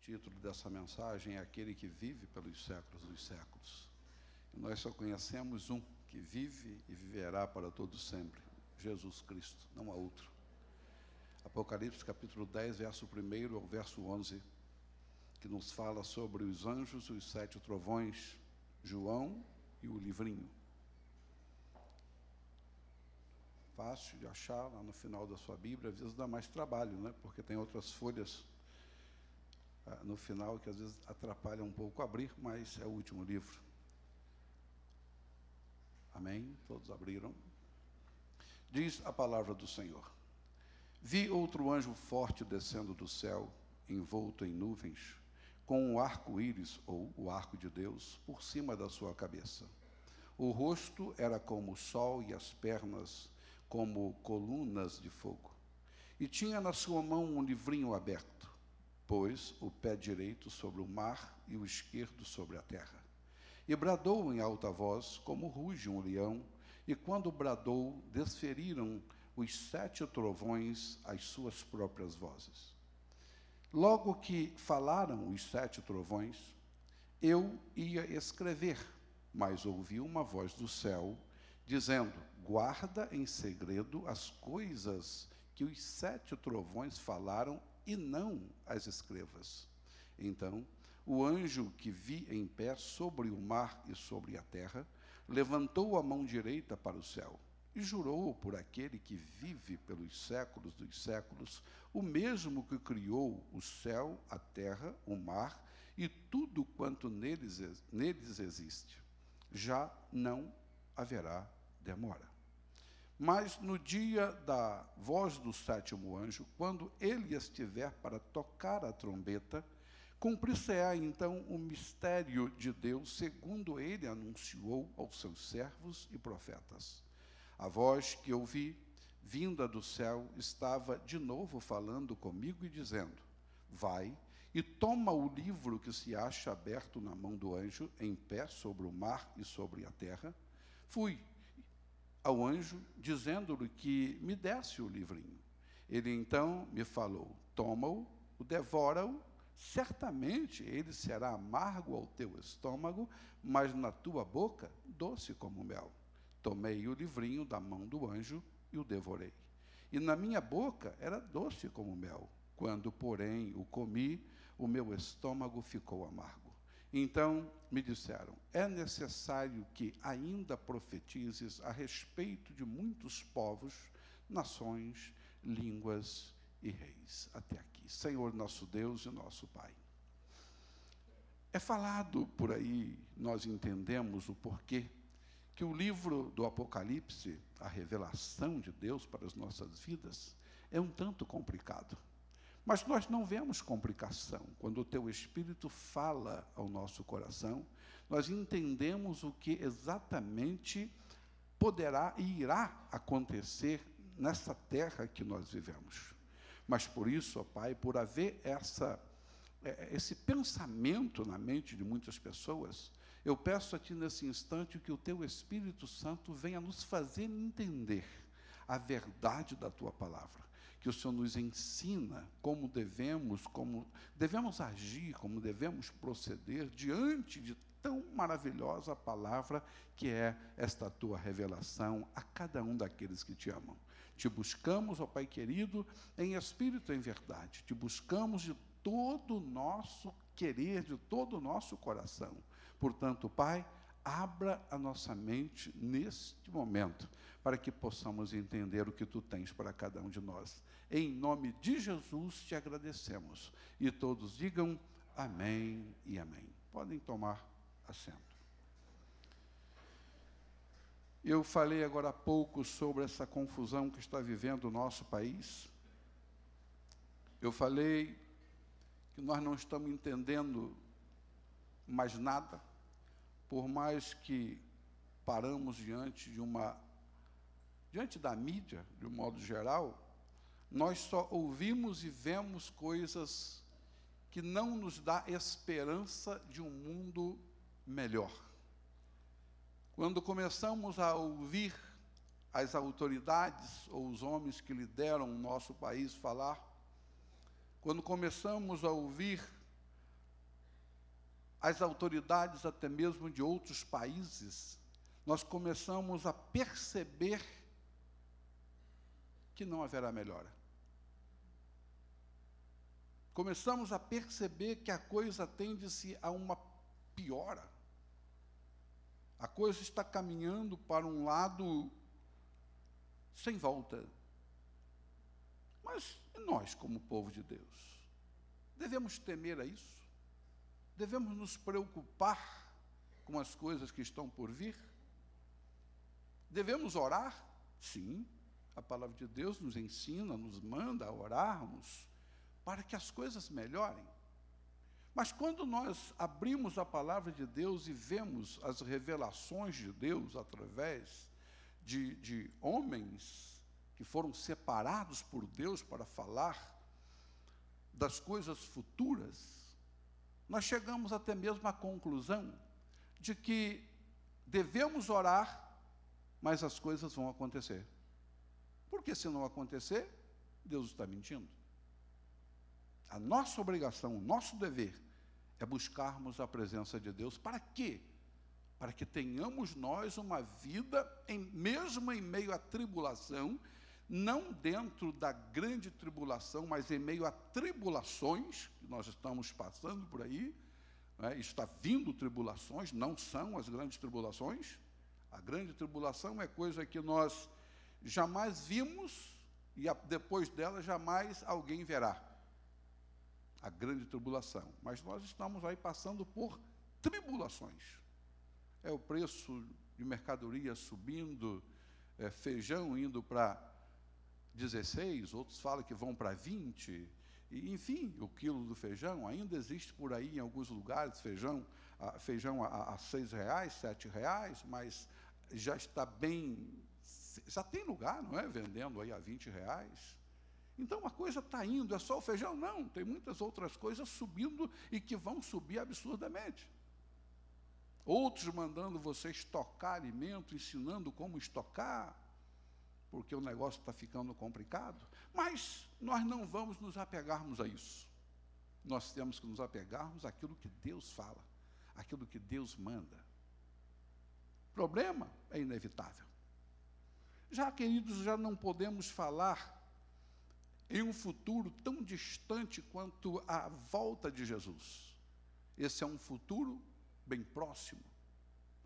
título dessa mensagem é Aquele que vive pelos séculos dos séculos. E nós só conhecemos um que vive e viverá para todo sempre, Jesus Cristo, não há outro. Apocalipse capítulo 10, verso 1 ao verso 11, que nos fala sobre os anjos, os 7 trovões, João e o livrinho. Fácil de achar lá no final da sua Bíblia, às vezes dá mais trabalho, né? Porque tem outras folhas no final que às vezes atrapalham um pouco abrir, mas é o último livro. Amém? Todos abriram. Diz a palavra do Senhor: Vi outro anjo forte descendo do céu, envolto em nuvens, com um arco-íris, ou o arco de Deus, por cima da sua cabeça. O rosto era como o sol e as pernas como colunas de fogo. E tinha na sua mão um livrinho aberto, pôs o pé direito sobre o mar e o esquerdo sobre a terra. E bradou em alta voz, como ruge um leão, e quando bradou, desferiram os 7 trovões as suas próprias vozes. Logo que falaram os 7 trovões, eu ia escrever, mas ouvi uma voz do céu, dizendo: guarda em segredo as coisas que os 7 trovões falaram e não as escrevas. Então, o anjo que vi em pé sobre o mar e sobre a terra, levantou a mão direita para o céu e jurou por aquele que vive pelos séculos dos séculos, o mesmo que criou o céu, a terra, o mar e tudo quanto neles existe. Já não haverá demora. Mas no dia da voz do 7º anjo, quando ele estiver para tocar a trombeta, cumprir-se-á então o mistério de Deus, segundo ele anunciou aos seus servos e profetas. A voz que ouvi, vinda do céu, estava de novo falando comigo e dizendo: vai e toma o livro que se acha aberto na mão do anjo, em pé sobre o mar e sobre a terra. Fui ao anjo, dizendo-lhe que me desse o livrinho. Ele então me falou: toma-o, devora-o, certamente ele será amargo ao teu estômago, mas na tua boca doce como mel. Tomei o livrinho da mão do anjo e o devorei. E na minha boca era doce como mel. Quando, porém, o comi, o meu estômago ficou amargo. Então me disseram: é necessário que ainda profetizes a respeito de muitos povos, nações, línguas e reis. Até aqui. Senhor nosso Deus e nosso Pai. É falado por aí, nós entendemos o porquê, que o livro do Apocalipse, a revelação de Deus para as nossas vidas, é um tanto complicado. Mas nós não vemos complicação. Quando o Teu Espírito fala ao nosso coração, nós entendemos o que exatamente poderá e irá acontecer nessa terra que nós vivemos. Mas por isso, ó Pai, por haver esse pensamento na mente de muitas pessoas, eu peço a Ti nesse instante que o Teu Espírito Santo venha nos fazer entender a verdade da Tua palavra. Que o Senhor nos ensina como devemos agir, como devemos proceder diante de tão maravilhosa palavra que é esta Tua revelação a cada um daqueles que Te amam. Te buscamos, ó Pai querido, em espírito e em verdade. Te buscamos de todo o nosso querer, de todo o nosso coração. Portanto, Pai, abra a nossa mente neste momento, para que possamos entender o que Tu tens para cada um de nós. Em nome de Jesus te agradecemos. E todos digam amém e amém. Podem tomar assento. Eu falei agora há pouco sobre essa confusão que está vivendo o nosso país. Eu falei que nós não estamos entendendo mais nada, por mais que paramos diante da mídia, de um modo geral, nós só ouvimos e vemos coisas que não nos dá esperança de um mundo melhor. Quando começamos a ouvir as autoridades ou os homens que lideram o nosso país falar, quando começamos a ouvir as autoridades até mesmo de outros países, nós começamos a perceber que não haverá melhora. Começamos a perceber que a coisa tende-se a uma piora. A coisa está caminhando para um lado sem volta. Mas nós, como povo de Deus, devemos temer a isso? Devemos nos preocupar com as coisas que estão por vir? Devemos orar? Sim, a palavra de Deus nos ensina, nos manda a orarmos para que as coisas melhorem. Mas quando nós abrimos a palavra de Deus e vemos as revelações de Deus através de homens que foram separados por Deus para falar das coisas futuras, nós chegamos até mesmo à conclusão de que devemos orar, mas as coisas vão acontecer. Porque se não acontecer, Deus está mentindo. A nossa obrigação, o nosso dever, é buscarmos a presença de Deus. Para quê? Para que tenhamos nós uma vida, mesmo em meio à tribulação, não dentro da grande tribulação, mas em meio a tribulações, que nós estamos passando por aí, né? Está vindo tribulações, não são as grandes tribulações. A grande tribulação é coisa que nós jamais vimos, e depois dela jamais alguém verá. A grande tribulação. Mas nós estamos aí passando por tribulações. É o preço de mercadoria subindo, feijão indo para 16, outros falam que vão para 20, e, enfim, o quilo do feijão, ainda existe por aí em alguns lugares, feijão a R$6, R$7, mas já está bem, já tem lugar, não é, vendendo aí a R$20. Então a coisa está indo, é só o feijão? Não, tem muitas outras coisas subindo e que vão subir absurdamente. Outros mandando você estocar alimento, ensinando como estocar, porque o negócio está ficando complicado. Mas nós não vamos nos apegarmos a isso. Nós temos que nos apegarmos àquilo que Deus fala, àquilo que Deus manda. O problema é inevitável. Já, queridos, já não podemos falar em um futuro tão distante quanto a volta de Jesus. Esse é um futuro bem próximo.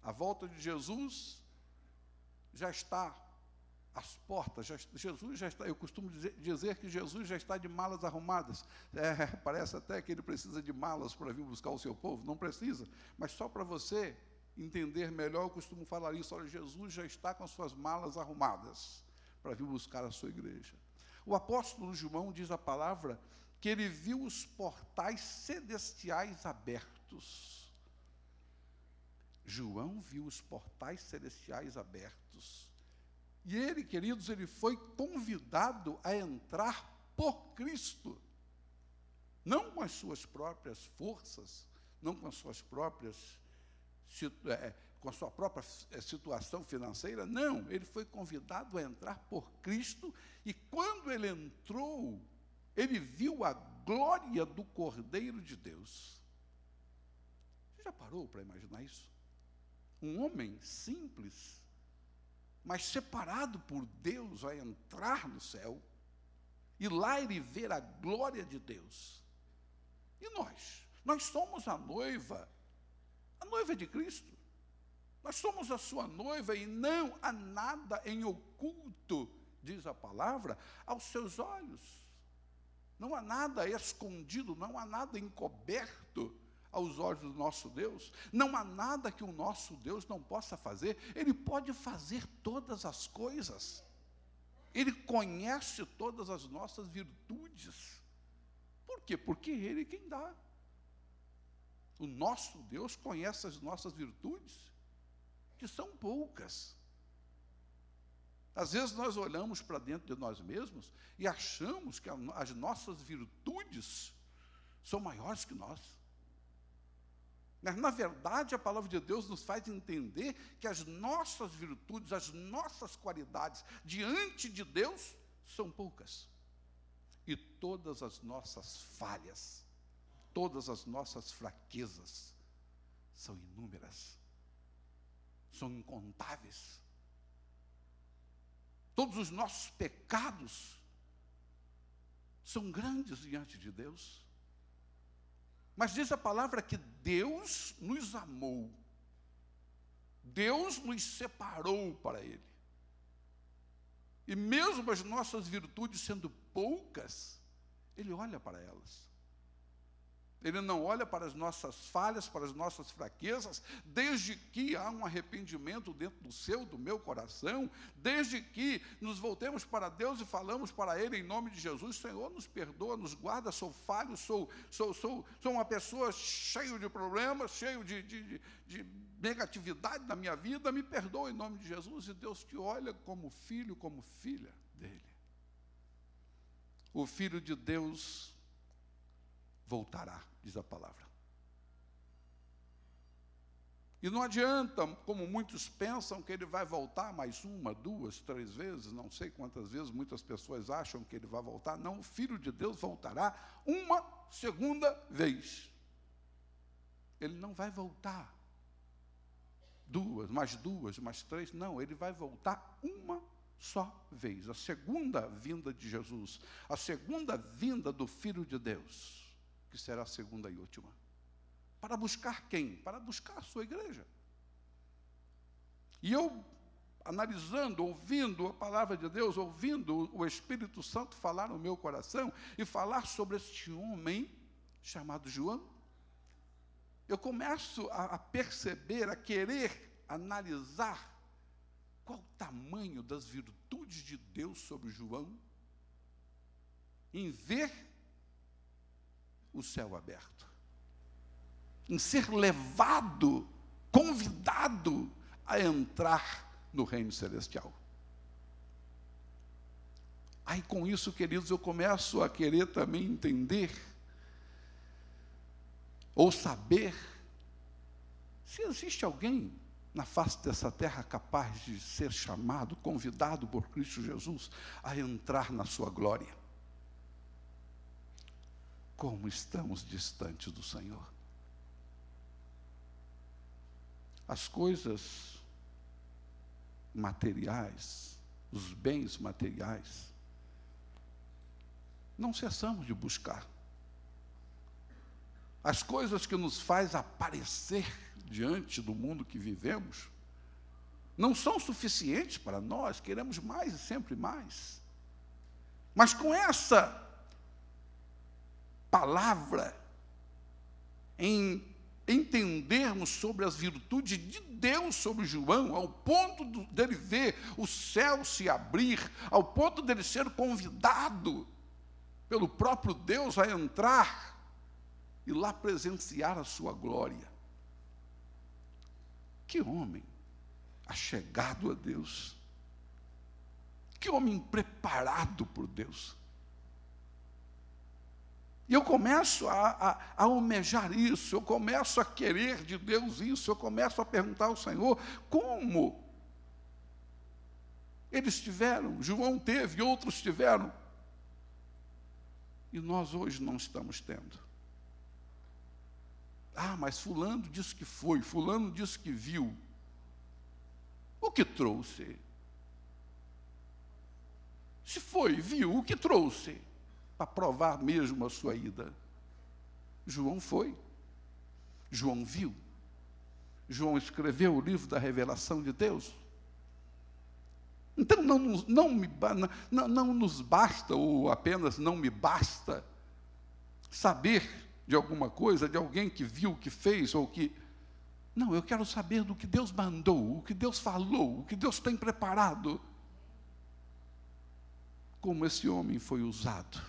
A volta de Jesus já está às portas. Jesus já está, eu costumo dizer que Jesus já está de malas arrumadas. Parece até que ele precisa de malas para vir buscar o seu povo. Não precisa, mas só para você entender melhor, eu costumo falar isso. Olha, Jesus já está com as suas malas arrumadas para vir buscar a sua igreja. O apóstolo João diz a palavra que ele viu os portais celestiais abertos. João viu os portais celestiais abertos. E ele, queridos, ele foi convidado a entrar por Cristo. Não com as suas próprias forças, não com as suas próprias com a sua própria situação financeira, não, ele foi convidado a entrar por Cristo, e quando ele entrou, ele viu a glória do Cordeiro de Deus. Você já parou para imaginar isso? Um homem simples, mas separado por Deus, vai entrar no céu, e lá ele ver a glória de Deus. E nós? Nós somos a noiva de Cristo. Nós somos a sua noiva e não há nada em oculto, diz a palavra, aos seus olhos. Não há nada escondido, não há nada encoberto aos olhos do nosso Deus. Não há nada que o nosso Deus não possa fazer. Ele pode fazer todas as coisas. Ele conhece todas as nossas virtudes. Por quê? Porque Ele é quem dá. O nosso Deus conhece as nossas virtudes, que são poucas. Às vezes nós olhamos para dentro de nós mesmos e achamos que as nossas virtudes são maiores que nós. Mas, na verdade, a palavra de Deus nos faz entender que as nossas virtudes, as nossas qualidades diante de Deus são poucas. E todas as nossas falhas, todas as nossas fraquezas são inúmeras, são incontáveis. Todos os nossos pecados são grandes diante de Deus. Mas diz a palavra que Deus nos amou. Deus nos separou para Ele. E mesmo as nossas virtudes sendo poucas, Ele olha para elas. Ele não olha para as nossas falhas, para as nossas fraquezas, desde que há um arrependimento dentro do seu, do meu coração, desde que nos voltemos para Deus e falamos para Ele em nome de Jesus: Senhor, nos perdoa, nos guarda, sou falho, sou uma pessoa cheio de problemas, cheio de negatividade na minha vida, me perdoa em nome de Jesus, e Deus te olha como filho, como filha dele. O Filho de Deus voltará, diz a palavra. E não adianta, como muitos pensam, que ele vai voltar mais uma, duas, três vezes, não sei quantas vezes muitas pessoas acham que ele vai voltar. Não, o Filho de Deus voltará uma segunda vez. Ele não vai voltar duas, mais três, não, ele vai voltar uma só vez. A segunda vinda de Jesus, a segunda vinda do Filho de Deus, que será a segunda e última. Para buscar quem? Para buscar a sua igreja. E eu, analisando, ouvindo a palavra de Deus, ouvindo o Espírito Santo falar no meu coração e falar sobre este homem chamado João, eu começo a perceber, a querer analisar qual o tamanho das virtudes de Deus sobre João, em ver o céu aberto, em ser levado, convidado a entrar no reino celestial. Aí com isso, queridos, eu começo a querer também entender, ou saber, se existe alguém na face dessa terra capaz de ser chamado, convidado por Cristo Jesus a entrar na sua glória. Como estamos distantes do Senhor. As coisas materiais, os bens materiais, não cessamos de buscar. As coisas que nos faz aparecer diante do mundo que vivemos, não são suficientes para nós, queremos mais e sempre mais. Mas com essa palavra, em entendermos sobre as virtudes de Deus sobre João, ao ponto dele ver o céu se abrir, ao ponto dele ser convidado pelo próprio Deus a entrar e lá presenciar a sua glória. Que homem achegado a Deus, que homem preparado por Deus. E eu começo a almejar isso, eu começo a querer de Deus isso, eu começo a perguntar ao Senhor, como eles tiveram, João teve, outros tiveram, e nós hoje não estamos tendo. Ah, mas fulano disse que foi, fulano disse que viu. O que trouxe? Se foi, viu, o que trouxe? Para provar mesmo a sua ida. João foi. João viu. João escreveu o livro da revelação de Deus. Então não nos basta, ou apenas não me basta, saber de alguma coisa, de alguém que viu, que fez, ou que... Não, eu quero saber do que Deus mandou, o que Deus falou, o que Deus tem preparado. Como esse homem foi usado.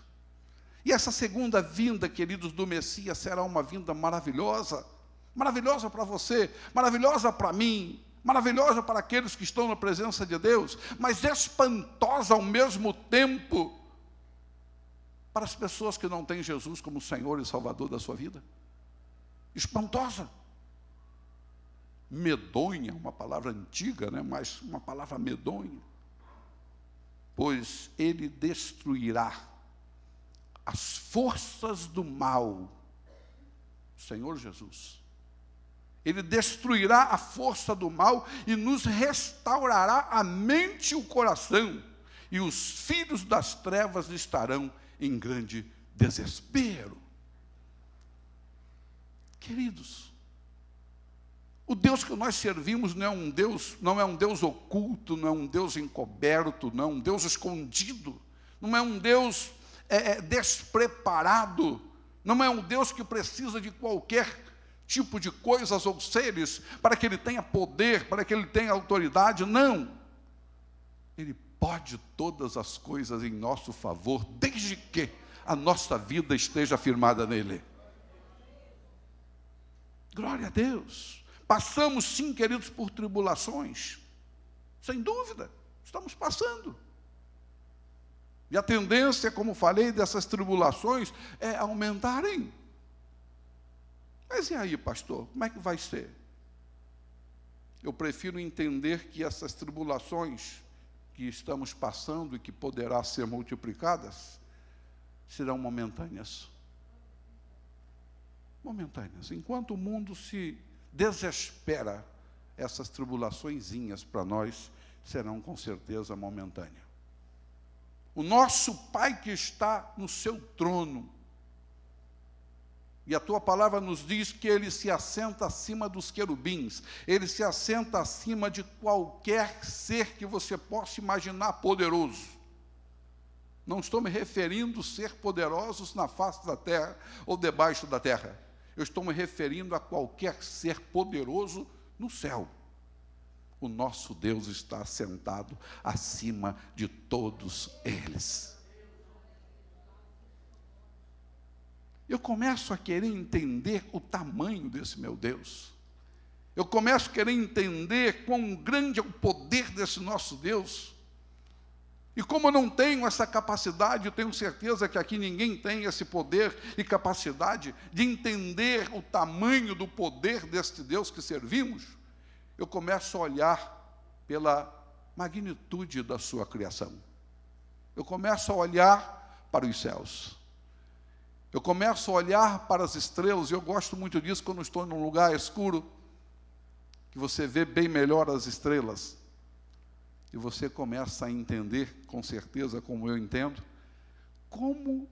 E essa segunda vinda, queridos, do Messias será uma vinda maravilhosa. Maravilhosa para você, maravilhosa para mim, maravilhosa para aqueles que estão na presença de Deus, mas espantosa ao mesmo tempo para as pessoas que não têm Jesus como Senhor e Salvador da sua vida. Espantosa. Medonha, uma palavra antiga, né? Mas uma palavra medonha. Pois ele destruirá as forças do mal. Senhor Jesus. Ele destruirá a força do mal e nos restaurará a mente e o coração. E os filhos das trevas estarão em grande desespero. Queridos, o Deus que nós servimos não é um Deus oculto, não é um Deus encoberto, não é um Deus escondido, não é um Deus despreparado, não é um Deus que precisa de qualquer tipo de coisas ou seres para que Ele tenha poder, para que Ele tenha autoridade. Não. Ele pode todas as coisas em nosso favor, desde que a nossa vida esteja firmada nele. Glória a Deus. Passamos sim, queridos, por tribulações. Sem dúvida, estamos passando. E a tendência, como falei, dessas tribulações é aumentarem. Mas e aí, pastor, como é que vai ser? Eu prefiro entender que essas tribulações que estamos passando e que poderá ser multiplicadas, serão momentâneas. Momentâneas. Enquanto o mundo se desespera, essas tribulaçõezinhas para nós serão com certeza momentâneas. O nosso Pai que está no seu trono, e a tua palavra nos diz que Ele se assenta acima dos querubins, Ele se assenta acima de qualquer ser que você possa imaginar poderoso. Não estou me referindo a ser poderosos na face da terra ou debaixo da terra. Eu estou me referindo a qualquer ser poderoso no céu. O nosso Deus está assentado acima de todos eles. Eu começo a querer entender o tamanho desse meu Deus. Eu começo a querer entender quão grande é o poder desse nosso Deus. E como eu não tenho essa capacidade, eu tenho certeza que aqui ninguém tem esse poder e capacidade de entender o tamanho do poder deste Deus que servimos, eu começo a olhar pela magnitude da sua criação. Eu começo a olhar para os céus. Eu começo a olhar para as estrelas, e eu gosto muito disso quando estou num lugar escuro, que você vê bem melhor as estrelas. E você começa a entender, com certeza, como eu entendo, como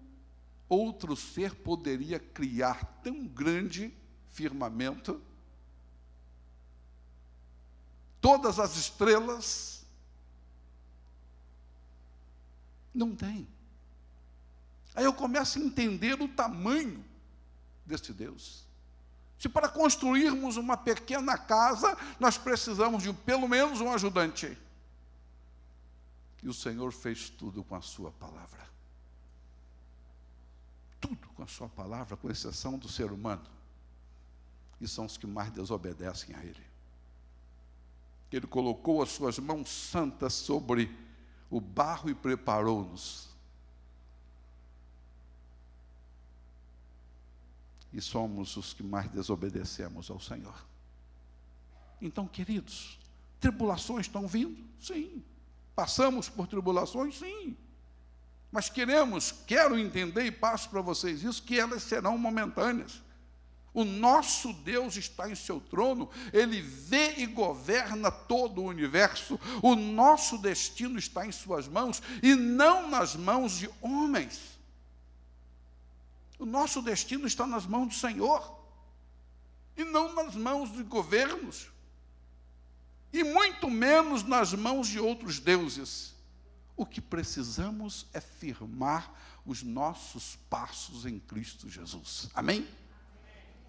outro ser poderia criar tão grande firmamento. Todas as estrelas não tem. Aí eu começo a entender o tamanho desse Deus. Se para construirmos uma pequena casa, nós precisamos de pelo menos um ajudante. E o Senhor fez tudo com a sua palavra. Tudo com a sua palavra, com exceção do ser humano. E são os que mais desobedecem a Ele. Ele colocou as suas mãos santas sobre o barro e preparou-nos. E somos os que mais desobedecemos ao Senhor. Então, queridos, tribulações estão vindo? Sim. Passamos por tribulações? Sim. Mas quero entender e passo para vocês isso, que elas serão momentâneas. O nosso Deus está em seu trono, Ele vê e governa todo o universo. O nosso destino está em suas mãos e não nas mãos de homens. O nosso destino está nas mãos do Senhor e não nas mãos de governos. E muito menos nas mãos de outros deuses. O que precisamos é firmar os nossos passos em Cristo Jesus. Amém?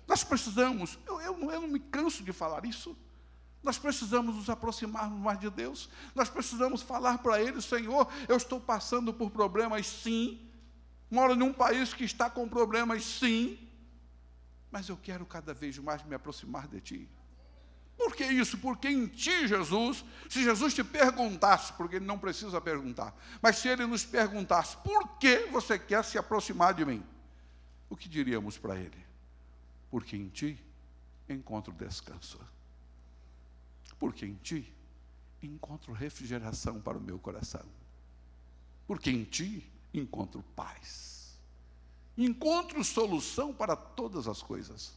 Nós precisamos, eu não me canso de falar isso, nós precisamos nos aproximarmos mais de Deus, nós precisamos falar para Ele: Senhor, eu estou passando por problemas, sim, moro num país que está com problemas, sim, mas eu quero cada vez mais me aproximar de Ti. Por que isso? Porque em Ti, Jesus, se Jesus te perguntasse, porque Ele não precisa perguntar, mas se Ele nos perguntasse: por que você quer se aproximar de mim? O que diríamos para Ele? Porque em Ti encontro descanso. Porque em Ti encontro refrigeração para o meu coração. Porque em Ti encontro paz. Encontro solução para todas as coisas.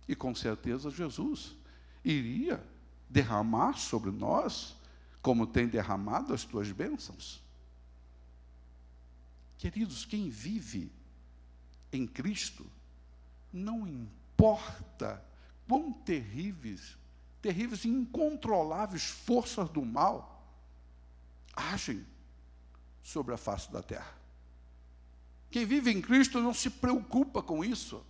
E com certeza Jesus iria derramar sobre nós, como tem derramado as tuas bênçãos. Queridos, quem vive em Cristo, não importa quão terríveis e incontroláveis forças do mal agem sobre a face da terra. Quem vive em Cristo não se preocupa com isso.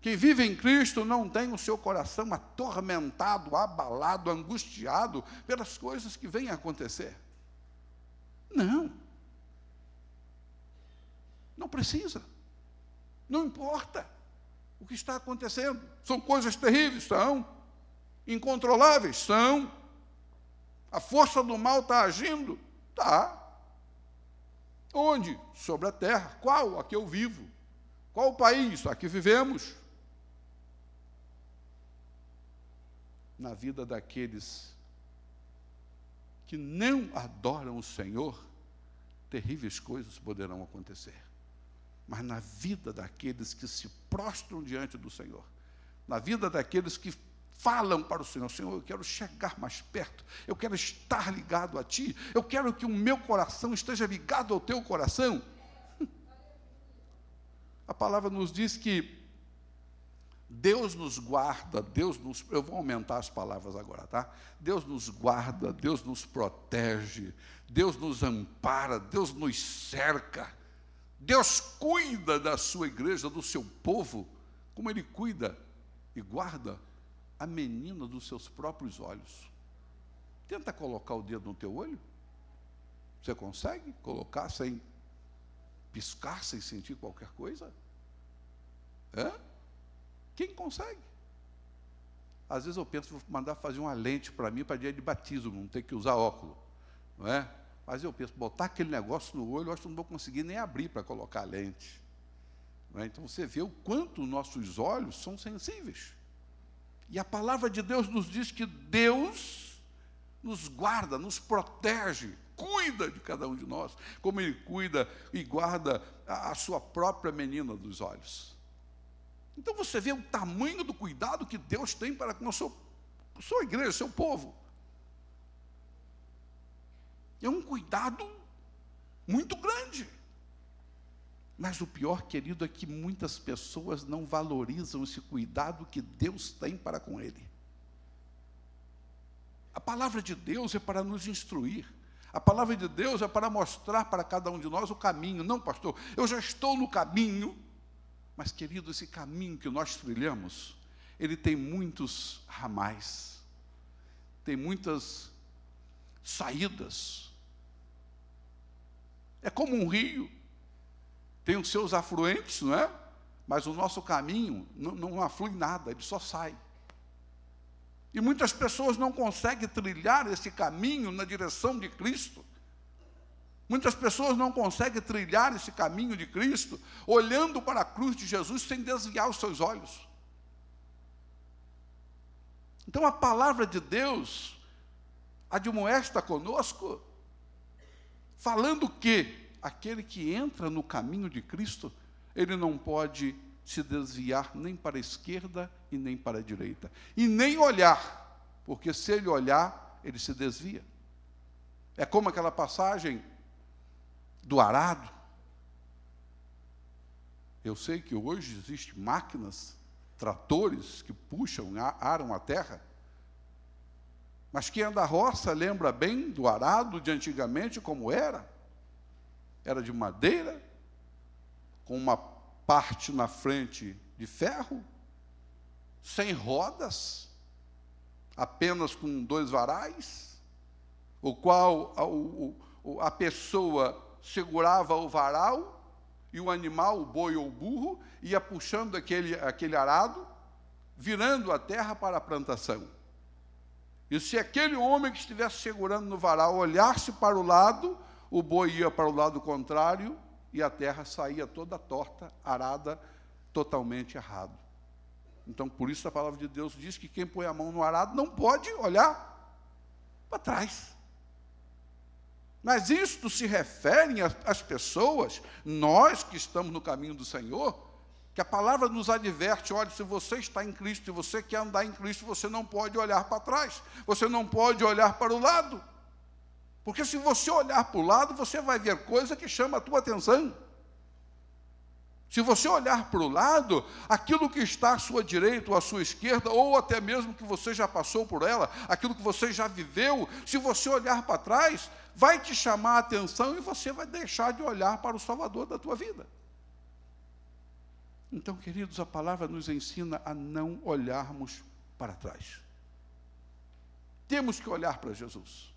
Quem vive em Cristo não tem o seu coração atormentado, abalado, angustiado pelas coisas que vêm a acontecer. Não. Não precisa. Não importa o que está acontecendo. São coisas terríveis, são. Incontroláveis, são. A força do mal está agindo? Está. Onde? Sobre a terra. Qual? A que eu vivo. Qual o país? A que vivemos. Na vida daqueles que não adoram o Senhor, terríveis coisas poderão acontecer. Mas na vida daqueles que se prostram diante do Senhor, na vida daqueles que falam para o Senhor: Senhor, eu quero chegar mais perto, eu quero estar ligado a Ti, eu quero que o meu coração esteja ligado ao Teu coração. A palavra nos diz que Deus nos guarda, eu vou aumentar as palavras agora, tá? Deus nos guarda, Deus nos protege, Deus nos ampara, Deus nos cerca. Deus cuida da sua igreja, do seu povo, como Ele cuida e guarda a menina dos seus próprios olhos. Tenta colocar o dedo no teu olho. Você consegue colocar sem piscar, sem sentir qualquer coisa? Quem consegue? Às vezes eu penso, vou mandar fazer uma lente para mim, para dia de batismo, não ter que usar óculos, não é? Mas eu penso, botar aquele negócio no olho, eu acho que não vou conseguir nem abrir para colocar a lente. Não é? Então você vê o quanto nossos olhos são sensíveis. E a palavra de Deus nos diz que Deus nos guarda, nos protege, cuida de cada um de nós, como Ele cuida e guarda a sua própria menina dos olhos. Então você vê o tamanho do cuidado que Deus tem para com a sua igreja, seu povo. É um cuidado muito grande. Mas o pior, querido, é que muitas pessoas não valorizam esse cuidado que Deus tem para com ele. A palavra de Deus é para nos instruir. A palavra de Deus é para mostrar para cada um de nós o caminho. Não, pastor, eu já estou no caminho. Mas, querido, esse caminho que nós trilhamos, ele tem muitos ramais, tem muitas saídas. É como um rio, tem os seus afluentes, não é? Mas o nosso caminho não aflui nada, ele só sai. E muitas pessoas não conseguem trilhar esse caminho na direção de Cristo. Muitas pessoas não conseguem trilhar esse caminho de Cristo, olhando para a cruz de Jesus sem desviar os seus olhos. Então a palavra de Deus admoesta conosco, falando que aquele que entra no caminho de Cristo, ele não pode se desviar nem para a esquerda e nem para a direita. E nem olhar, porque se ele olhar, ele se desvia. É como aquela passagem do arado. Eu sei que hoje existem máquinas, tratores que puxam, aram a terra. Mas quem é da roça lembra bem do arado de antigamente como era. Era de madeira, com uma parte na frente de ferro, sem rodas, apenas com 2 varais, o qual a pessoa segurava o varal e o animal, o boi ou o burro, ia puxando aquele arado, virando a terra para a plantação. E se aquele homem que estivesse segurando no varal olhasse para o lado, o boi ia para o lado contrário e a terra saía toda torta, arada, totalmente errado. Então, por isso a palavra de Deus diz que quem põe a mão no arado não pode olhar para trás. Mas isto se refere às pessoas, nós que estamos no caminho do Senhor, Que a palavra nos adverte: olha, se você está em Cristo, se você quer andar em Cristo, você não pode olhar para trás, você não pode olhar para o lado. Porque se você olhar para o lado, você vai ver coisa que chama a tua atenção. Se você olhar para o lado, aquilo que está à sua direita ou à sua esquerda, ou até mesmo que você já passou por ela, aquilo que você já viveu, se você olhar para trás, vai te chamar a atenção e você vai deixar de olhar para o Salvador da tua vida. Então, queridos, a palavra nos ensina a não olharmos para trás. Temos que olhar para Jesus.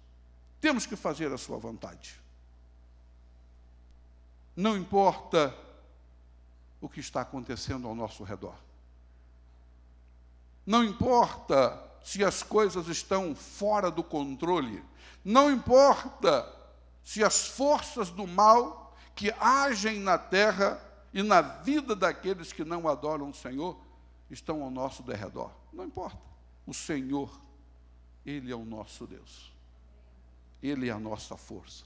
Temos que fazer a sua vontade. Não importa o que está acontecendo ao nosso redor. Não importa se as coisas estão fora do controle. Não importa se as forças do mal que agem na terra e na vida daqueles que não adoram o Senhor estão ao nosso derredor. Não importa. O Senhor, Ele é o nosso Deus. Ele é a nossa força.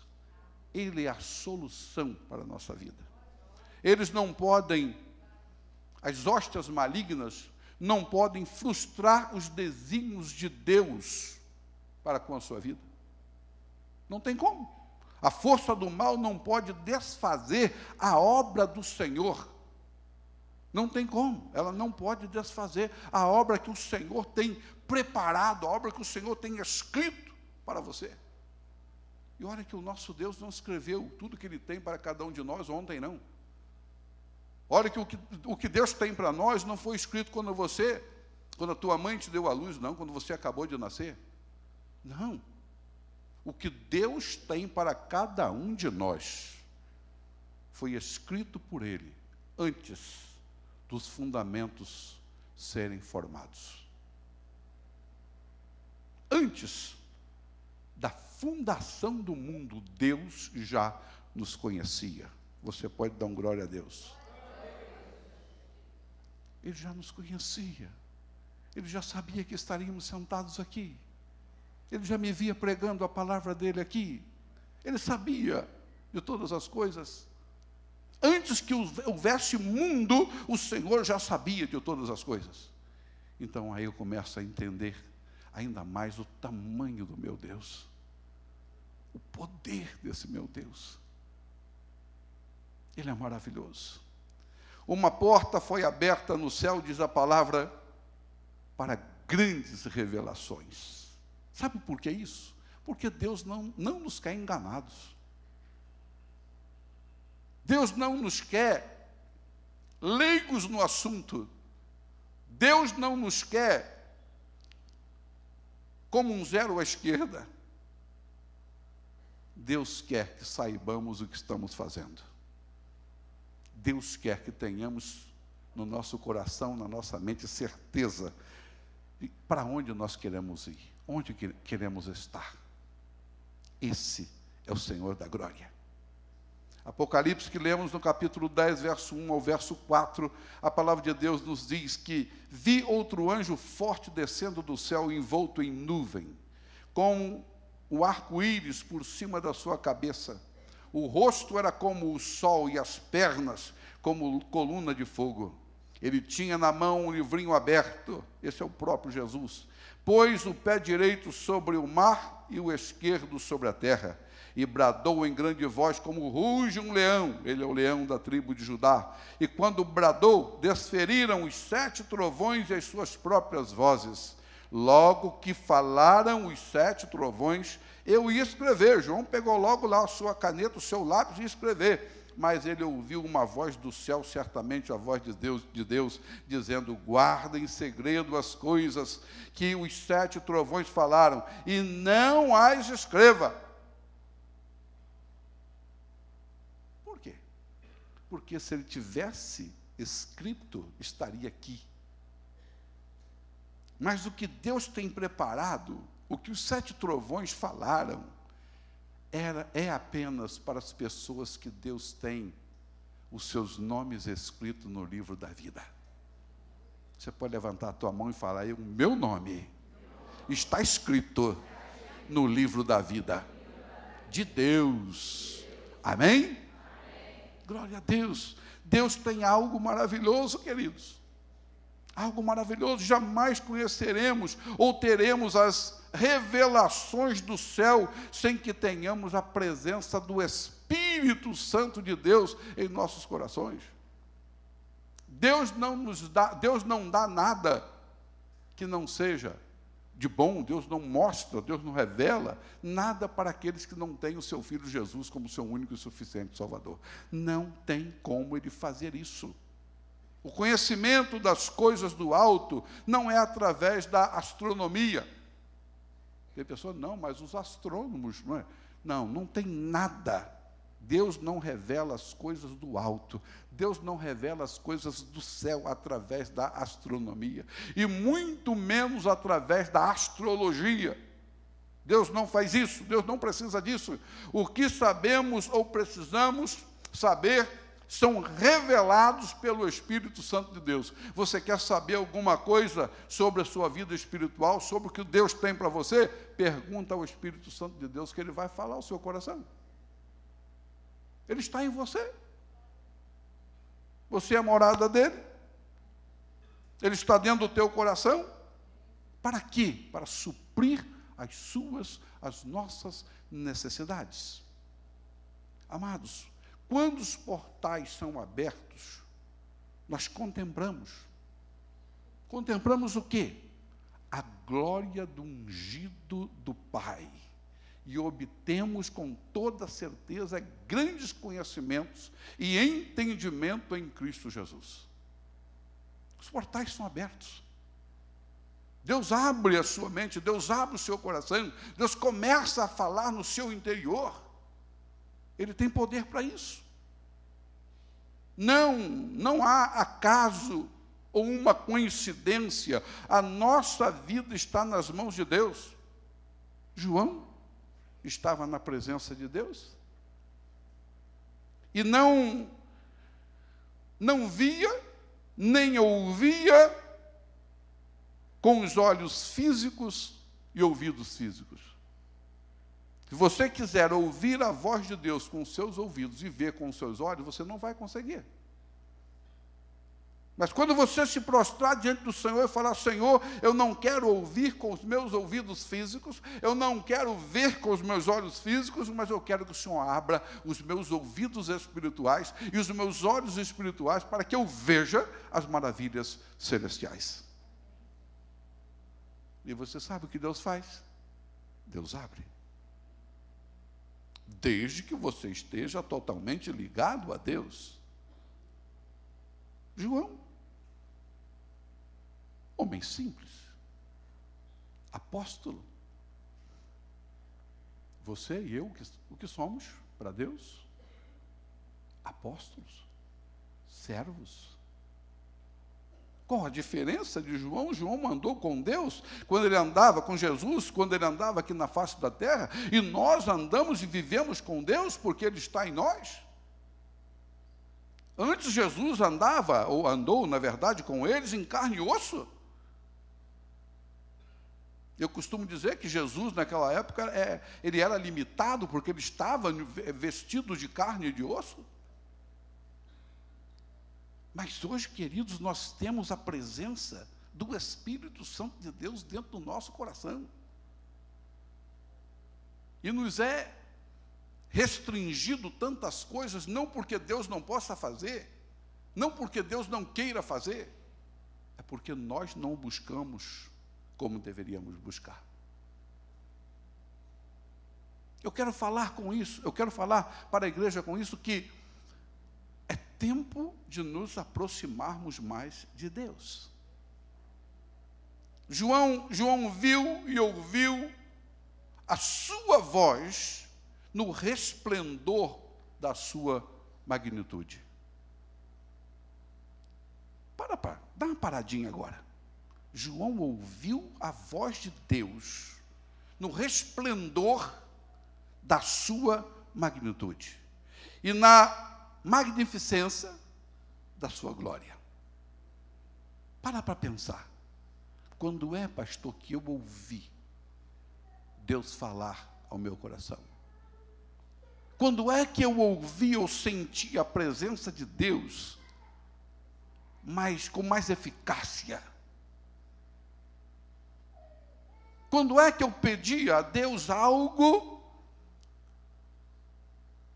Ele é a solução para a nossa vida. Eles não podem, as hóstias malignas, não podem frustrar os desígnios de Deus para com a sua vida. Não tem como. A força do mal não pode desfazer a obra do Senhor. Não tem como. Ela não pode desfazer a obra que o Senhor tem preparado, a obra que o Senhor tem escrito para você. E olha que o nosso Deus não escreveu tudo que Ele tem para cada um de nós ontem, não. Olha que o que Deus tem para nós não foi escrito quando a tua mãe te deu a luz, não, quando você acabou de nascer. Não. O que Deus tem para cada um de nós foi escrito por Ele antes dos fundamentos serem formados. Antes da fundação do mundo, Deus já nos conhecia. Você pode dar um glória a Deus. Ele já nos conhecia. Ele já sabia que estaríamos sentados aqui. Ele já me via pregando a palavra dele aqui. Ele sabia de todas as coisas. Antes que houvesse mundo, o Senhor já sabia de todas as coisas. Então aí eu começo a entender ainda mais o tamanho do meu Deus. O poder desse meu Deus. Ele é maravilhoso. Uma porta foi aberta no céu, diz a palavra, para grandes revelações. Sabe por que isso? Porque Deus não nos quer enganados. Deus não nos quer leigos no assunto. Deus não nos quer como um zero à esquerda. Deus quer que saibamos o que estamos fazendo. Deus quer que tenhamos no nosso coração, na nossa mente, certeza de para onde nós queremos ir, onde queremos estar. Esse é o Senhor da glória. Apocalipse, que lemos no capítulo 10, verso 1 ao verso 4, a palavra de Deus nos diz que vi outro anjo forte descendo do céu, envolto em nuvem, com o arco-íris por cima da sua cabeça. O rosto era como o sol e as pernas como coluna de fogo. Ele tinha na mão um livrinho aberto, esse é o próprio Jesus. Pôs o pé direito sobre o mar e o esquerdo sobre a terra, e bradou em grande voz como ruge um leão. Ele é o leão da tribo de Judá. E quando bradou, desferiram os 7 trovões e as suas próprias vozes. Logo que falaram os 7 trovões, eu ia escrever. João pegou logo lá a sua caneta, o seu lápis e ia escrever. Mas ele ouviu uma voz do céu, certamente a voz de Deus, dizendo: guarda em segredo as coisas que os 7 trovões falaram, e não as escreva. Por quê? Porque se ele tivesse escrito, estaria aqui. Mas o que Deus tem preparado, o que os 7 trovões falaram, é apenas para as pessoas que Deus tem os seus nomes escritos no livro da vida. Você pode levantar a tua mão e falar: o meu nome está escrito no livro da vida de Deus. Amém? Glória a Deus. Deus tem algo maravilhoso, queridos. Algo maravilhoso. Jamais conheceremos ou teremos as revelações do céu sem que tenhamos a presença do Espírito Santo de Deus em nossos corações. Deus não dá nada que não seja de bom. Deus não mostra, Deus não revela nada para aqueles que não têm o seu Filho Jesus como seu único e suficiente Salvador. Não tem como Ele fazer isso. O conhecimento das coisas do alto não é através da astronomia. Tem pessoa, não, mas os astrônomos, não é? Não tem nada. Deus não revela as coisas do alto. Deus não revela as coisas do céu através da astronomia. E muito menos através da astrologia. Deus não faz isso. Deus não precisa disso. O que sabemos ou precisamos saber são revelados pelo Espírito Santo de Deus. Você quer saber alguma coisa sobre a sua vida espiritual, sobre o que Deus tem para você? Pergunta ao Espírito Santo de Deus, que Ele vai falar ao seu coração. Ele está em você. Você é a morada dele. Ele está dentro do teu coração. Para quê? Para suprir as nossas necessidades. Amados, quando os portais são abertos, nós contemplamos. Contemplamos o quê? A glória do ungido do Pai. E obtemos com toda certeza grandes conhecimentos e entendimento em Cristo Jesus. Os portais são abertos. Deus abre a sua mente, Deus abre o seu coração, Deus começa a falar no seu interior. Ele tem poder para isso. Não há acaso ou uma coincidência. A nossa vida está nas mãos de Deus. João estava na presença de Deus e não via, nem ouvia com os olhos físicos e ouvidos físicos. Se você quiser ouvir a voz de Deus com os seus ouvidos e ver com os seus olhos, você não vai conseguir. Mas quando você se prostrar diante do Senhor e falar, Senhor, eu não quero ouvir com os meus ouvidos físicos, eu não quero ver com os meus olhos físicos, mas eu quero que o Senhor abra os meus ouvidos espirituais e os meus olhos espirituais para que eu veja as maravilhas celestiais. E você sabe o que Deus faz? Deus abre. Desde que você esteja totalmente ligado a Deus. João, homem simples, apóstolo. Você e eu, o que somos para Deus? Apóstolos, servos. Qual a diferença de João? João andou com Deus, quando ele andava com Jesus, quando ele andava aqui na face da terra, e nós andamos e vivemos com Deus, porque Ele está em nós. Antes Jesus andou, na verdade, com eles em carne e osso. Eu costumo dizer que Jesus, naquela época, ele era limitado, porque ele estava vestido de carne e de osso. Mas hoje, queridos, nós temos a presença do Espírito Santo de Deus dentro do nosso coração. E nos é restringido tantas coisas, não porque Deus não possa fazer, não porque Deus não queira fazer, é porque nós não o buscamos como deveríamos buscar. Eu quero falar com isso, eu quero falar para a igreja com isso, que é tempo de nos aproximarmos mais de Deus. João viu e ouviu a sua voz no resplendor da sua magnitude. Dá uma paradinha agora. João ouviu a voz de Deus no resplendor da sua magnitude e na magnificência da sua glória. Para pensar. Quando é, pastor, que eu ouvi Deus falar ao meu coração? Quando é que eu ouvi ou senti a presença de Deus com mais eficácia. Quando é que eu pedi a Deus algo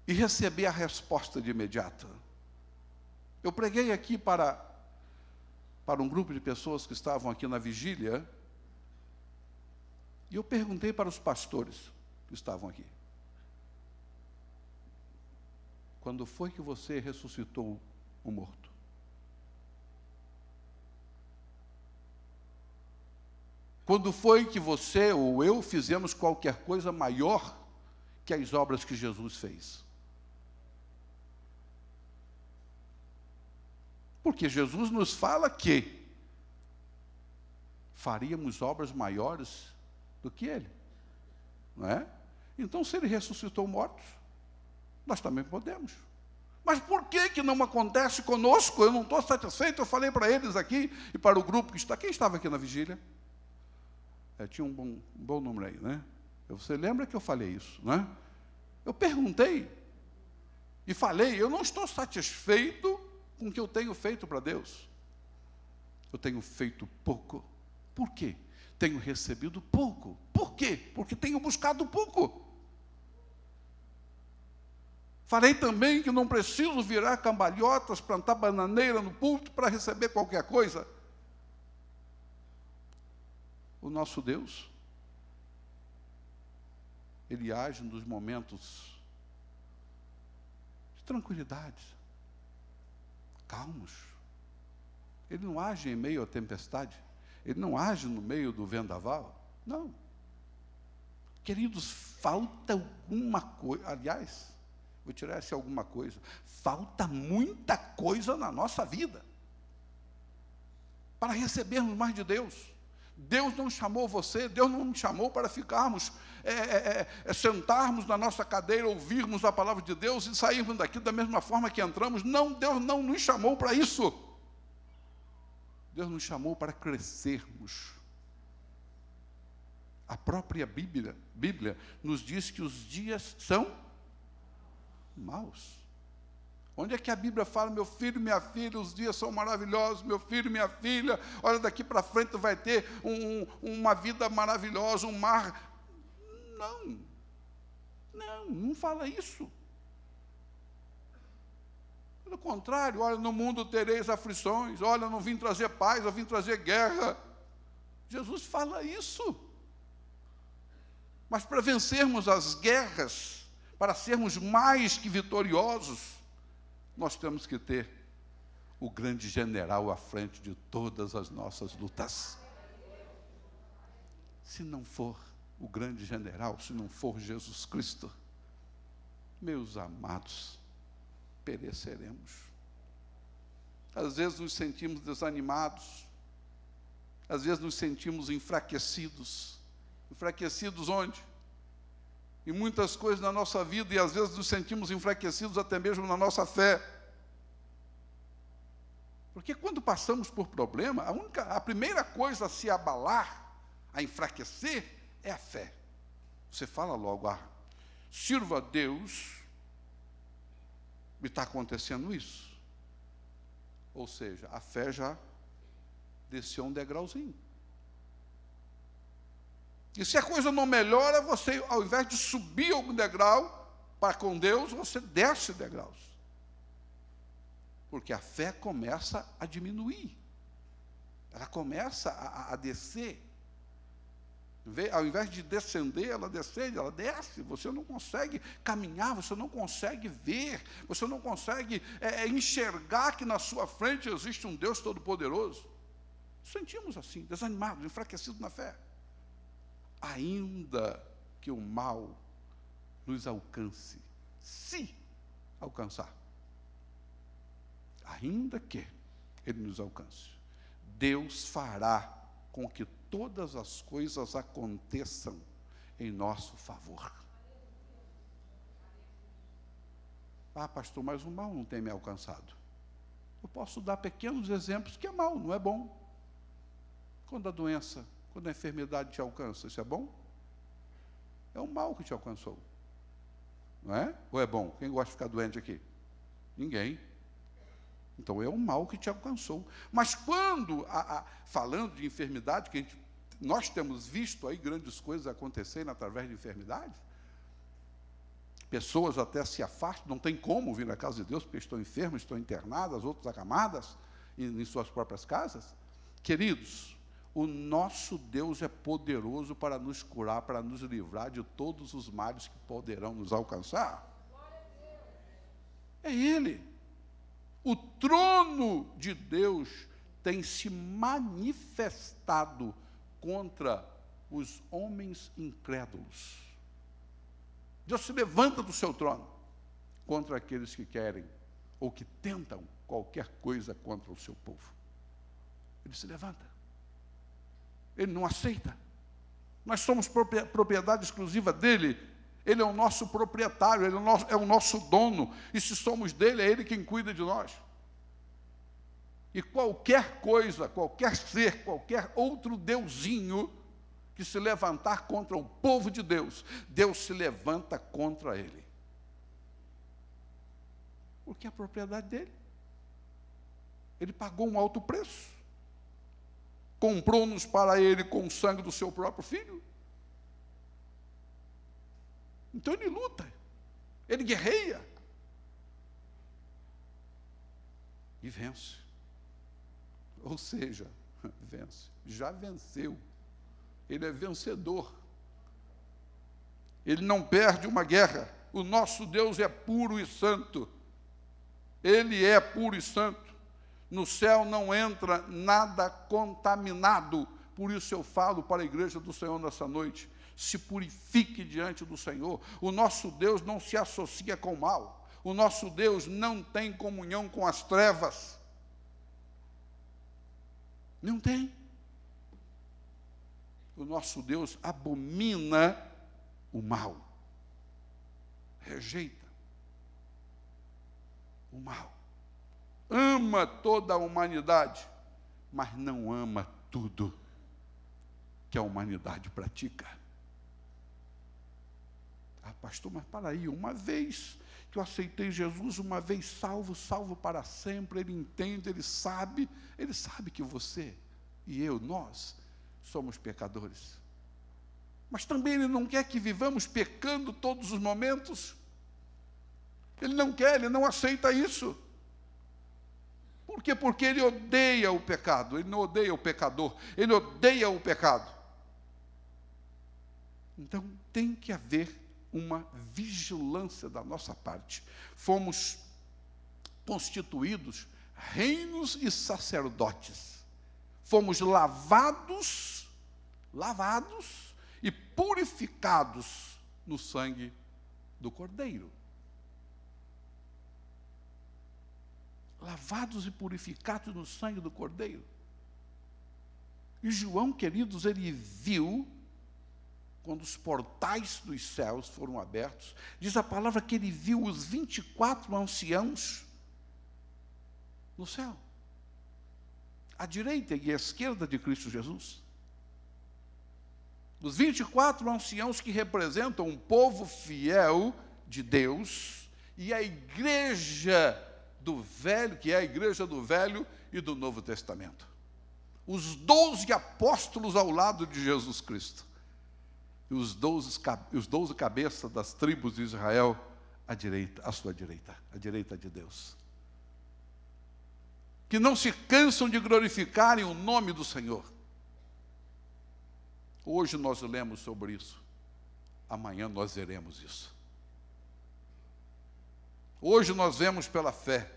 e recebi a resposta de imediato? Eu preguei aqui para um grupo de pessoas que estavam aqui na vigília, e eu perguntei para os pastores que estavam aqui: quando foi que você ressuscitou o morto? Quando foi que você ou eu fizemos qualquer coisa maior que as obras que Jesus fez? Porque Jesus nos fala que faríamos obras maiores do que Ele, não é? Então, se Ele ressuscitou mortos, nós também podemos. Mas por que não acontece conosco? Eu não estou satisfeito. Eu falei para eles aqui e para o grupo que está. Quem estava aqui na vigília? Tinha um bom número aí, né? Você lembra que eu falei isso, né? Eu perguntei e falei: eu não estou satisfeito com o que eu tenho feito para Deus. Eu tenho feito pouco. Por quê? Tenho recebido pouco. Por quê? Porque tenho buscado pouco. Falei também que não preciso virar cambalhotas, plantar bananeira no púlpito para receber qualquer coisa. O nosso Deus, Ele age nos momentos de tranquilidade, calmos. Ele não age em meio à tempestade. Ele não age no meio do vendaval. Não. Queridos, falta alguma coisa. Aliás, vou tirar essa alguma coisa. Falta muita coisa na nossa vida para recebermos mais de Deus. Deus não chamou você, Deus não nos chamou para ficarmos, sentarmos na nossa cadeira, ouvirmos a palavra de Deus e sairmos daqui da mesma forma que entramos. Não, Deus não nos chamou para isso. Deus nos chamou para crescermos. A própria Bíblia nos diz que os dias são maus. Onde é que a Bíblia fala: meu filho, minha filha, os dias são maravilhosos, meu filho, minha filha, olha, daqui para frente vai ter uma vida maravilhosa, um mar. Não fala isso. Pelo contrário, olha, no mundo tereis aflições, olha, eu não vim trazer paz, eu vim trazer guerra. Jesus fala isso. Mas para vencermos as guerras, para sermos mais que vitoriosos, nós temos que ter o grande general à frente de todas as nossas lutas. Se não for o grande general, se não for Jesus Cristo, meus amados, pereceremos. Às vezes nos sentimos desanimados, às vezes nos sentimos enfraquecidos. Enfraquecidos onde? Em muitas coisas na nossa vida, e às vezes nos sentimos enfraquecidos até mesmo na nossa fé. Porque quando passamos por problema, a primeira coisa a se abalar, a enfraquecer, é a fé. Você fala logo: sirvo a Deus, e está acontecendo isso. Ou seja, a fé já desceu um degrauzinho. E se a coisa não melhora, você, ao invés de subir algum degrau para com Deus, você desce degraus. Porque a fé começa a diminuir. Ela começa a descer. Ao invés de descender, ela desce. Você não consegue caminhar, você não consegue ver, você não consegue enxergar que na sua frente existe um Deus Todo-Poderoso. Sentimos assim, desanimados, enfraquecidos na fé. Ainda que o mal nos alcance, se alcançar, ainda que ele nos alcance, Deus fará com que todas as coisas aconteçam em nosso favor. Pastor, mas o mal não tem me alcançado. Eu posso dar pequenos exemplos que é mal, não é bom. Quando a doença, quando a enfermidade te alcança, isso é bom? É um mal que te alcançou. Não é? Ou é bom? Quem gosta de ficar doente aqui? Ninguém. Então é o mal que te alcançou. Mas quando, falando de enfermidade, que nós temos visto aí grandes coisas acontecerem através de enfermidades, pessoas até se afastam, não tem como vir na casa de Deus, porque estão enfermas, estão internadas, outras acamadas em suas próprias casas. Queridos, o nosso Deus é poderoso para nos curar, para nos livrar de todos os males que poderão nos alcançar. É Ele. O trono de Deus tem se manifestado contra os homens incrédulos. Deus se levanta do seu trono contra aqueles que querem ou que tentam qualquer coisa contra o seu povo. Ele se levanta. Ele não aceita. Nós somos propriedade exclusiva dele. Ele é o nosso proprietário, ele é o nosso dono. E se somos dele, é ele quem cuida de nós. E qualquer coisa, qualquer ser, qualquer outro deusinho que se levantar contra o povo de Deus, Deus se levanta contra ele. Porque é a propriedade dele. Ele pagou um alto preço. Comprou-nos para ele com o sangue do seu próprio filho. Então ele luta, ele guerreia e vence. Ou seja, vence, já venceu. Ele é vencedor. Ele não perde uma guerra. O nosso Deus é puro e santo. Ele é puro e santo. No céu não entra nada contaminado. Por isso eu falo para a igreja do Senhor nessa noite: se purifique diante do Senhor. O nosso Deus não se associa com o mal. O nosso Deus não tem comunhão com as trevas. Não tem. O nosso Deus abomina o mal. Rejeita o mal. Ama toda a humanidade, mas não ama tudo que a humanidade pratica. Ah, pastor, mas para aí, uma vez que eu aceitei Jesus, uma vez salvo, salvo para sempre. Ele entende, ele sabe que você e eu, nós, somos pecadores. Mas também ele não quer que vivamos pecando todos os momentos. Ele não quer, ele não aceita isso. Por quê? Porque ele odeia o pecado, ele não odeia o pecador, ele odeia o pecado. Então tem que haver uma vigilância da nossa parte. Fomos constituídos reinos e sacerdotes. Fomos lavados e purificados no sangue do Cordeiro. Lavados e purificados no sangue do Cordeiro. E João, queridos, ele viu, quando os portais dos céus foram abertos, diz a palavra que ele viu os 24 anciãos no céu, à direita e à esquerda de Cristo Jesus. Os 24 anciãos que representam um povo fiel de Deus e a igreja do Velho, que é a igreja do Velho e do Novo Testamento. Os 12 apóstolos ao lado de Jesus Cristo. E os 12 cabeças das tribos de Israel à sua direita, à direita de Deus. Que não se cansam de glorificarem o nome do Senhor. Hoje nós lemos sobre isso. Amanhã nós veremos isso. Hoje nós vemos pela fé,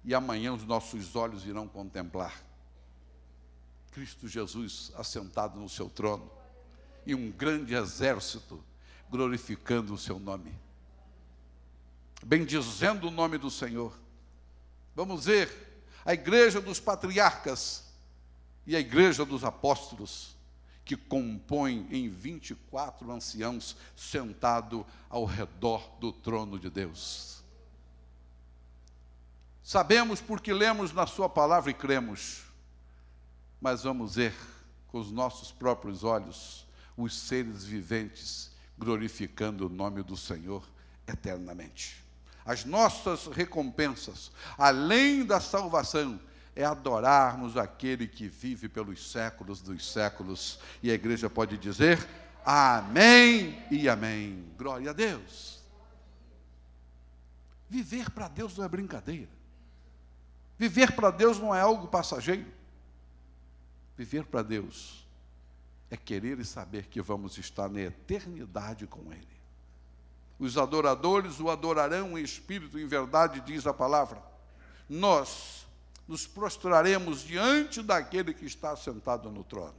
e amanhã os nossos olhos irão contemplar Cristo Jesus assentado no seu trono, e um grande exército glorificando o seu nome, bendizendo o nome do Senhor. Vamos ver a igreja dos patriarcas e a igreja dos apóstolos, que compõem em 24 anciãos sentados ao redor do trono de Deus. Sabemos porque lemos na sua palavra e cremos, mas vamos ver com os nossos próprios olhos os seres viventes glorificando o nome do Senhor eternamente. as nossas recompensas, além da salvação, é adorarmos aquele que vive pelos séculos dos séculos. E a igreja pode dizer: amém e amém. Glória a Deus. Viver para Deus não é brincadeira. Viver para Deus não é algo passageiro. Viver para Deus é querer e saber que vamos estar na eternidade com Ele. Os adoradores o adorarão em espírito e em verdade, diz a palavra. Nós nos prostraremos diante daquele que está sentado no trono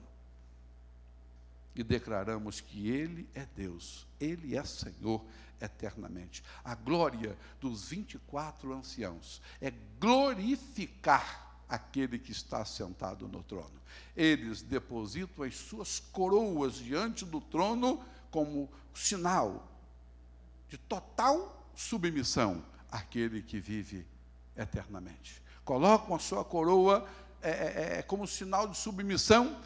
e declaramos que Ele é Deus, Ele é Senhor eternamente. A glória dos 24 anciãos é glorificar aquele que está sentado no trono. Eles depositam as suas coroas diante do trono como sinal de total submissão àquele que vive eternamente. Colocam a sua coroa como sinal de submissão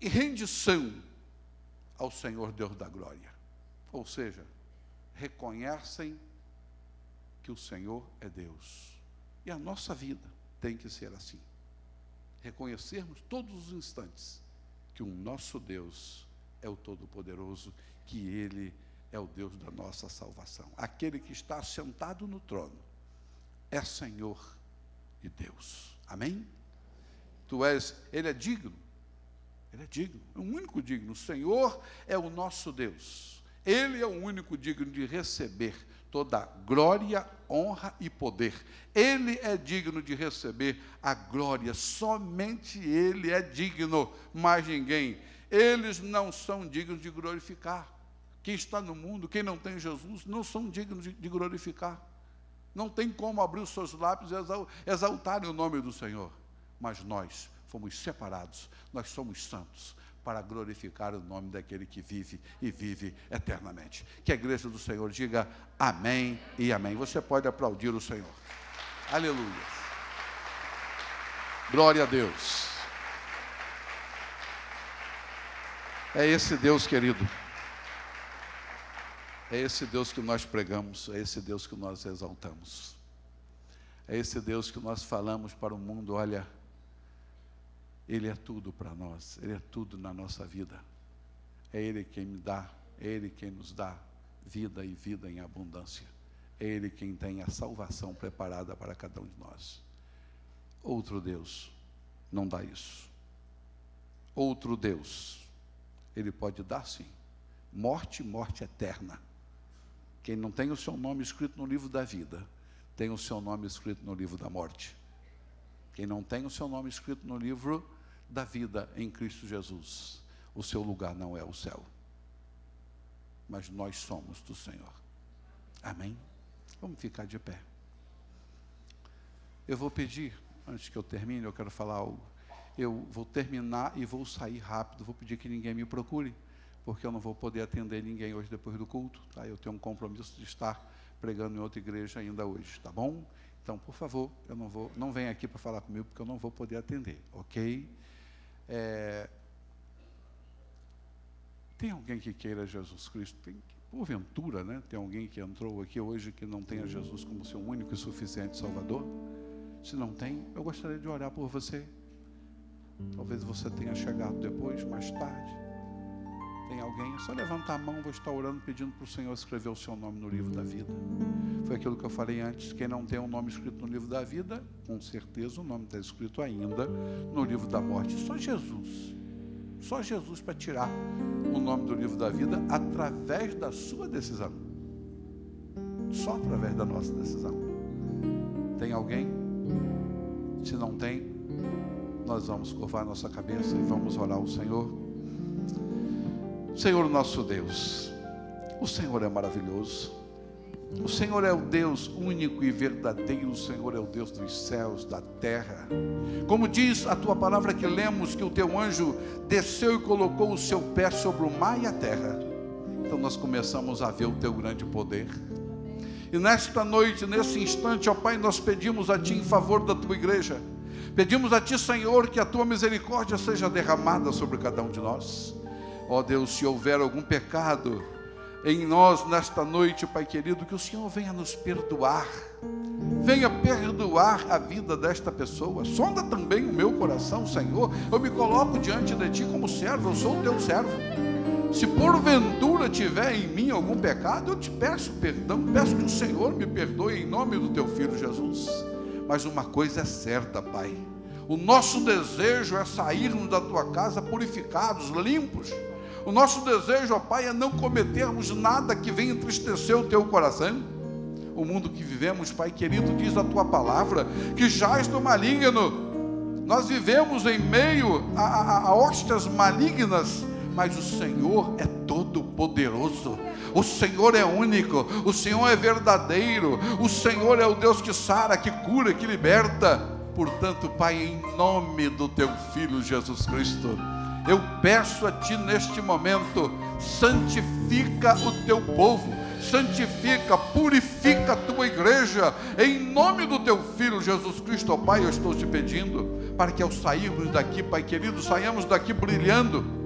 e rendição ao Senhor Deus da glória. Ou seja, reconhecem que o Senhor é Deus. E a nossa vida tem que ser assim. Reconhecermos todos os instantes que o nosso Deus é o Todo-Poderoso, que Ele é o Deus da nossa salvação. Aquele que está sentado no trono é Senhor e Deus. Amém? Ele é digno. Ele é digno, é o único digno. O Senhor é o nosso Deus. Ele é o único digno de receber toda glória, honra e poder. Ele é digno de receber a glória. Somente Ele é digno, mais ninguém. Eles não são dignos de glorificar. Quem está no mundo, quem não tem Jesus, não são dignos de glorificar. Não tem como abrir os seus lábios e exaltarem o nome do Senhor. Mas nós fomos separados, nós somos santos, para glorificar o nome daquele que vive e vive eternamente. Que a igreja do Senhor diga amém e amém. Você pode aplaudir o Senhor. Aleluia. Glória a Deus. É esse Deus, querido. É esse Deus que nós pregamos, é esse Deus que nós exaltamos. É esse Deus que nós falamos para o mundo: olha, Ele é tudo para nós, Ele é tudo na nossa vida. É Ele quem me dá, é Ele quem nos dá vida e vida em abundância. É Ele quem tem a salvação preparada para cada um de nós. Outro Deus não dá isso. Outro Deus, Ele pode dar sim. Morte, morte eterna. Quem não tem o seu nome escrito no livro da vida, tem o seu nome escrito no livro da morte. Quem não tem o seu nome escrito no livro da vida em Cristo Jesus, o seu lugar não é o céu. Mas nós somos do Senhor. Amém? Vamos ficar de pé. Eu vou pedir, antes que eu termine, eu quero falar algo. Eu vou terminar e vou sair rápido. Vou pedir que ninguém me procure, porque eu não vou poder atender ninguém hoje depois do culto, tá? Eu tenho um compromisso de estar pregando em outra igreja ainda hoje, tá bom? Então, por favor, não venha aqui para falar comigo, porque eu não vou poder atender, ok? Tem alguém que queira Jesus Cristo? Porventura, né? Tem alguém que entrou aqui hoje que não tenha Jesus como seu único e suficiente Salvador? Se não tem, eu gostaria de orar por você. Talvez você tenha chegado depois, mais tarde. Tem alguém? É só levantar a mão, vou estar orando, pedindo para o Senhor escrever o seu nome no livro da vida. Foi aquilo que eu falei antes: quem não tem um nome escrito no livro da vida, com certeza o nome está escrito ainda no livro da morte. Só Jesus para tirar o nome do livro da vida através da sua decisão. Só através da nossa decisão. Tem alguém? Se não tem, nós vamos curvar nossa cabeça e vamos orar ao Senhor. Senhor nosso Deus, o Senhor é maravilhoso, o Senhor é o Deus único e verdadeiro, o Senhor é o Deus dos céus, da terra. Como diz a tua palavra que lemos, que o teu anjo desceu e colocou o seu pé sobre o mar e a terra. Então nós começamos a ver o teu grande poder. E nesta noite, nesse instante, ó Pai, nós pedimos a Ti em favor da Tua igreja. Pedimos a Ti, Senhor, que a Tua misericórdia seja derramada sobre cada um de nós. Ó Deus, se houver algum pecado, em nós nesta noite, Pai querido, que o Senhor venha nos perdoar. Venha perdoar a vida desta pessoa. Sonda também o meu coração, Senhor. Eu me coloco diante de Ti como servo, eu sou o Teu servo. Se porventura tiver em mim algum pecado, eu te peço perdão, peço que o Senhor me perdoe em nome do Teu Filho Jesus. Mas uma coisa é certa, Pai, o nosso desejo é sairmos da Tua casa purificados, limpos. O nosso desejo, ó Pai, é não cometermos nada que venha entristecer o Teu coração. O mundo que vivemos, Pai querido, diz a Tua palavra, que jaz do maligno. Nós vivemos em meio a hóstias malignas, mas o Senhor é todo poderoso. O Senhor é único, o Senhor é verdadeiro, o Senhor é o Deus que sara, que cura, que liberta. Portanto, Pai, em nome do Teu Filho Jesus Cristo, eu peço a Ti neste momento, santifica o Teu povo, santifica, purifica a Tua igreja, em nome do Teu Filho Jesus Cristo, ó Pai, eu estou Te pedindo, para que ao sairmos daqui, Pai querido, saiamos daqui brilhando.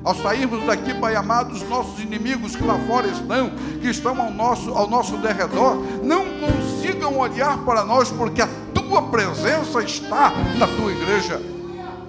Ao sairmos daqui, Pai amado, os nossos inimigos que lá fora estão, que estão ao nosso derredor, não consigam olhar para nós, porque a Tua presença está na Tua igreja.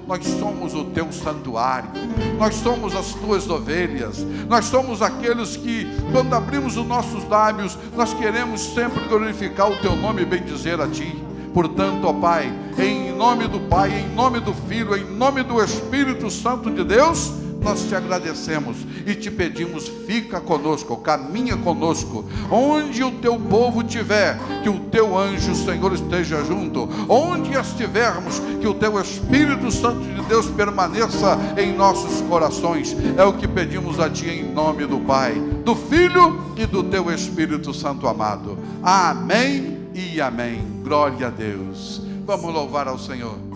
Nós somos o Teu santuário, nós somos as Tuas ovelhas, nós somos aqueles que, quando abrimos os nossos lábios, nós queremos sempre glorificar o Teu nome e bendizer a Ti. Portanto, ó Pai, em nome do Pai, em nome do Filho, em nome do Espírito Santo de Deus, nós Te agradecemos e Te pedimos, fica conosco, caminha conosco, onde o Teu povo estiver, que o Teu anjo, Senhor, esteja junto, onde estivermos, que o Teu Espírito Santo de Deus permaneça em nossos corações. É o que pedimos a Ti em nome do Pai, do Filho e do Teu Espírito Santo amado. Amém e amém. Glória a Deus. Vamos louvar ao Senhor.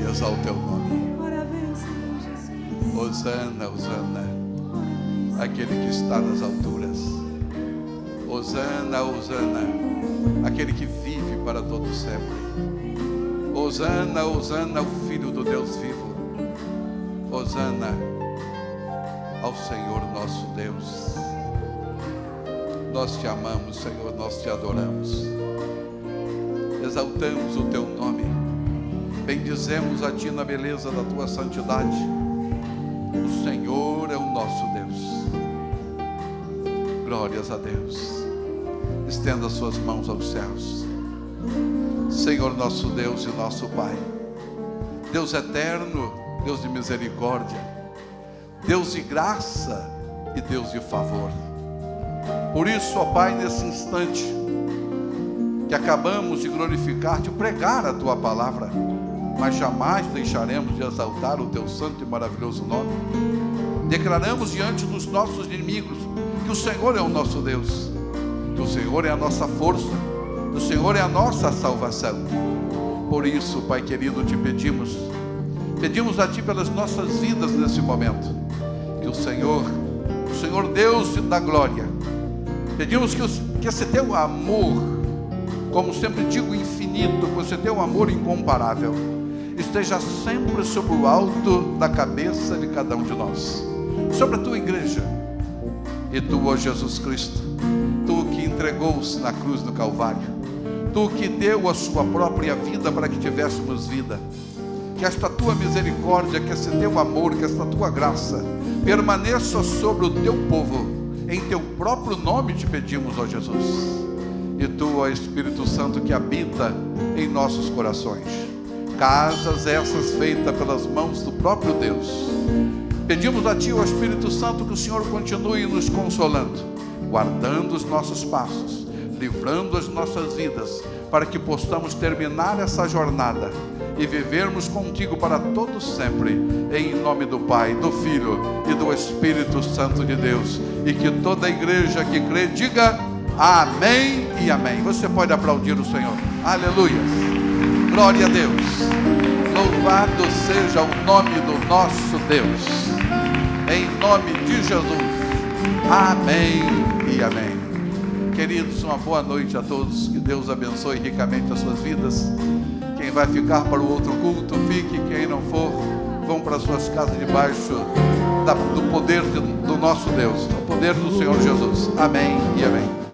Glórias ao teu nome. Hosana, Hosana, aquele que está nas alturas. Hosana, Hosana, aquele que vive para todo sempre. Hosana, Hosana, o Filho do Deus vivo. Hosana ao Senhor nosso Deus. Nós te amamos, Senhor, nós te adoramos. Exaltamos o teu nome. Bendizemos a ti na beleza da tua santidade. O Senhor é o nosso Deus. Glórias a Deus. Estenda suas mãos aos céus. Senhor nosso Deus e nosso Pai, Deus eterno, Deus de misericórdia, Deus de graça e Deus de favor. Por isso, ó Pai, nesse instante que acabamos de glorificar, de pregar a tua palavra, mas jamais deixaremos de exaltar o teu santo e maravilhoso nome. Declaramos diante dos nossos inimigos que o Senhor é o nosso Deus, que o Senhor é a nossa força, que o Senhor é a nossa salvação. Por isso, Pai querido, te pedimos a ti pelas nossas vidas nesse momento, que o Senhor Deus da glória, pedimos que esse teu amor, como sempre digo, infinito, com esse teu amor incomparável, esteja sempre sobre o alto da cabeça de cada um de nós, sobre a tua igreja. E tu, ó Jesus Cristo, tu que entregou-se na cruz do Calvário, tu que deu a sua própria vida para que tivéssemos vida, que esta tua misericórdia, que esse teu amor, que esta tua graça permaneça sobre o teu povo. Em teu próprio nome te pedimos, ó Jesus. E tu, ó Espírito Santo, que habita em nossos corações, casas essas feitas pelas mãos do próprio Deus, pedimos a ti, ó Espírito Santo, que o Senhor continue nos consolando, guardando os nossos passos, livrando as nossas vidas, para que possamos terminar essa jornada e vivermos contigo para todos sempre, em nome do Pai, do Filho e do Espírito Santo de Deus. E que toda a igreja que crê diga amém e amém. Você pode aplaudir o Senhor. Aleluia. Glória a Deus. Louvado seja o nome do nosso Deus. Em nome de Jesus. Amém e amém. Queridos, uma boa noite a todos. Que Deus abençoe ricamente as suas vidas. Quem vai ficar para o outro culto, fique. Quem não for, vão para as suas casas debaixo do poder do nosso Deus, do poder do Senhor Jesus. Amém e amém.